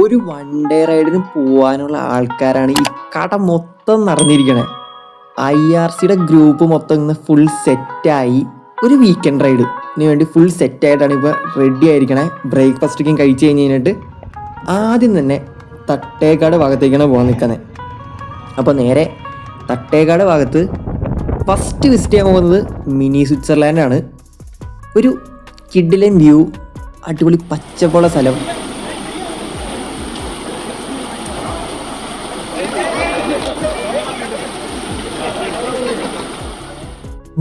ഒരു one day റൈഡിന് പോകാനുള്ള ആൾക്കാരാണ് ഈ കട മൊത്തം നിറഞ്ഞിരിക്കണേ. IRCയുടെ ഗ്രൂപ്പ് മൊത്തം ഇന്ന് ഫുൾ സെറ്റായി ഒരു വീക്കെൻഡ് റൈഡിന് വേണ്ടി ഫുൾ സെറ്റായിട്ടാണ് ഇപ്പോൾ റെഡി ആയിരിക്കണേ. ബ്രേക്ക്ഫാസ്റ്റൊക്കെ കഴിച്ച് കഴിഞ്ഞിട്ട് ആദ്യം തന്നെ തട്ടേക്കാട് ഭാഗത്തേക്കാണ് പോകാൻ നിൽക്കുന്നത്. അപ്പോൾ നേരെ തട്ടേക്കാട് ഭാഗത്ത് ഫസ്റ്റ് വിസിറ്റ് ചെയ്യാൻ പോകുന്നത് മിനി സ്വിറ്റ്സർലാൻഡാണ്. ഒരു കിഡിലൻ വ്യൂ, അടിപൊളി പച്ചപ്പുള്ള സ്ഥലം.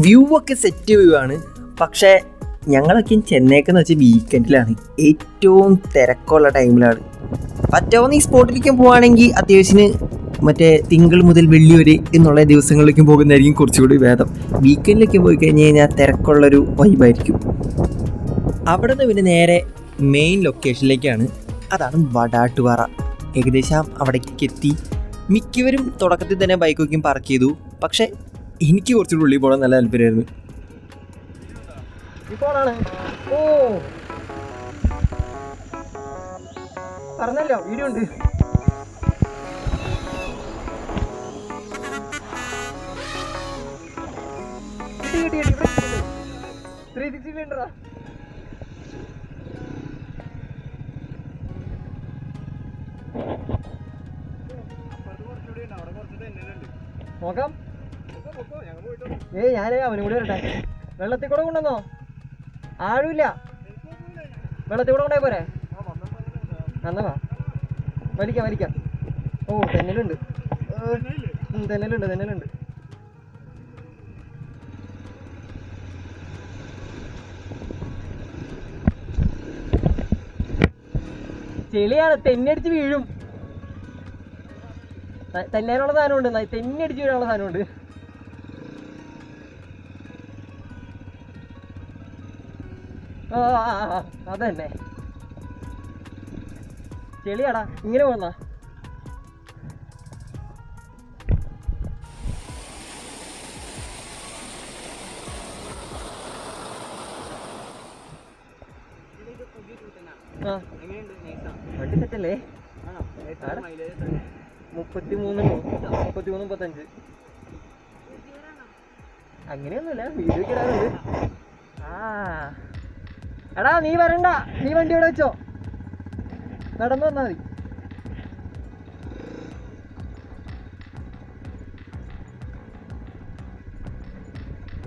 വ്യൂ ഒക്കെ സെറ്റ് വ്യൂ ആണ്. പക്ഷേ ഞങ്ങളൊക്കെ ചെന്നൈക്കെന്ന് വെച്ചാൽ വീക്കെൻഡിലാണ്, ഏറ്റവും തിരക്കുള്ള ടൈമിലാണ്. പറ്റാവുന്ന ഈ സ്പോട്ടിലേക്കും പോവുകയാണെങ്കിൽ അത്യാവശ്യത്തിന് മറ്റേ തിങ്കൾ മുതൽ വെള്ളി വരെ എന്നുള്ള ദിവസങ്ങളിലേക്കും പോകുന്നതായിരിക്കും കുറച്ചുകൂടി ഭേദം. വീക്കെൻഡിലേക്ക് പോയി കഴിഞ്ഞ് കഴിഞ്ഞാൽ തിരക്കുള്ളൊരു വൈബായിരിക്കും. അവിടെ നിന്ന് പിന്നെ നേരെ മെയിൻ ലൊക്കേഷനിലേക്കാണ്, അതാണ് വടാട്ടുപാറ. ഏകദേശം അവിടേക്ക് എത്തി. മിക്കവരും തുടക്കത്തിൽ തന്നെ ബൈക്കൊക്കെ പാർക്ക് ചെയ്തു. പക്ഷേ എനിക്ക് കുറച്ചുകൂടി ഉള്ളിൽ പോകാൻ നല്ല താല്പര്യമായിരുന്നു. ഓ പറഞ്ഞല്ലോ വീഡിയോ ഉണ്ട്. നോക്കാം. ഞാനേ അവനും കൂടി വരട്ടെ. വെള്ളത്തിൽ കൂടെ കൊണ്ടുവന്നോ? ആഴുമില്ല, വെള്ളത്തിൽ കൂടെ കൊണ്ടേ പോരെ? എന്നാ വലിക്കാം. ഓ തെന്നലുണ്ട്. ചെളിയാണ്, തെന്നടിച്ച് വീഴും. തെന്നാനുള്ള സാധനമുണ്ട്, തെന്നടിച്ച് വീഴാനുള്ള സാധനമുണ്ട്. അതന്നെ ചെളിയാടാ, ഇങ്ങനെ പോന്നാ. വണ്ടി സെറ്റല്ലേ? 33-35 അങ്ങനെയൊന്നുമില്ല, വീഡിയോ ഇടാറുണ്ട്. എടാ നീ വരണ്ട, നീ വണ്ടി ഇവിടെ വെച്ചോ, നടന്നു വന്നാൽ മതി.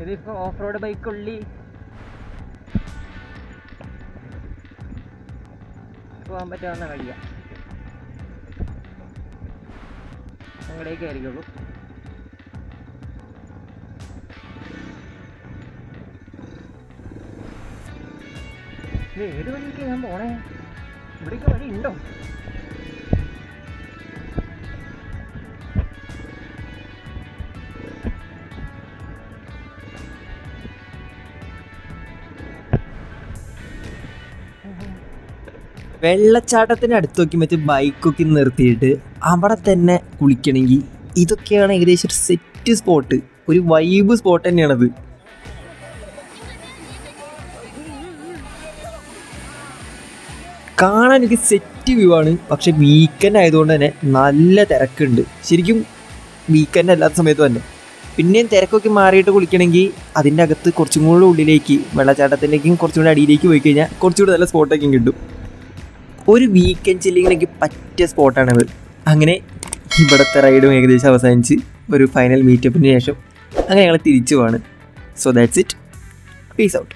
ഇതിപ്പോ ഓഫ് റോഡ് ബൈക്കുള്ളി പോകാൻ പറ്റാവുന്ന വഴിയാ, അങ്ങടേക്ക് ആയിരിക്കുള്ളൂ. ഏത് വഴിയൊക്കെ ഞാൻ പോണേ? ഇവിടേക്ക് വഴി ഉണ്ടോ? വെള്ളച്ചാട്ടത്തിന് അടുത്ത് നോക്കി മറ്റേ ബൈക്കൊക്കെ നിർത്തിയിട്ട് അവിടെ തന്നെ കുളിക്കണമെങ്കിൽ ഇതൊക്കെയാണ് ഏകദേശം ഒരു സെറ്റ് സ്പോട്ട്, ഒരു വൈബ് സ്പോട്ട് തന്നെയാണത്. കാണാൻ എനിക്ക് സെറ്റ് വ്യൂ ആണ്. പക്ഷെ വീക്കെൻഡ് ആയതുകൊണ്ട് തന്നെ നല്ല തിരക്കുണ്ട്. ശരിക്കും വീക്കെൻഡ് അല്ലാത്ത സമയത്ത് തന്നെ പിന്നെയും തിരക്കൊക്കെ മാറിയിട്ട് കുളിക്കണമെങ്കിൽ അതിൻ്റെ അകത്ത് കുറച്ചും കൂടെ ഉള്ളിലേക്ക്, വെള്ളച്ചാട്ടത്തിലേക്കും കുറച്ചും കൂടെ അടിയിലേക്ക് പോയി കഴിഞ്ഞാൽ കുറച്ചുകൂടെ നല്ല സ്പോട്ടൊക്കെ കിട്ടും. ഒരു വീക്കെൻഡ് ചില്ലിങ്ങിലേക്ക് പറ്റിയ സ്പോട്ടാണത്. അങ്ങനെ ഇവിടുത്തെ റൈഡും ഏകദേശം അവസാനിച്ച് ഒരു ഫൈനൽ മീറ്റപ്പിന് ശേഷം അങ്ങനെ ഞങ്ങൾ തിരിച്ചു പോവാണ്. So that's it. Peace out.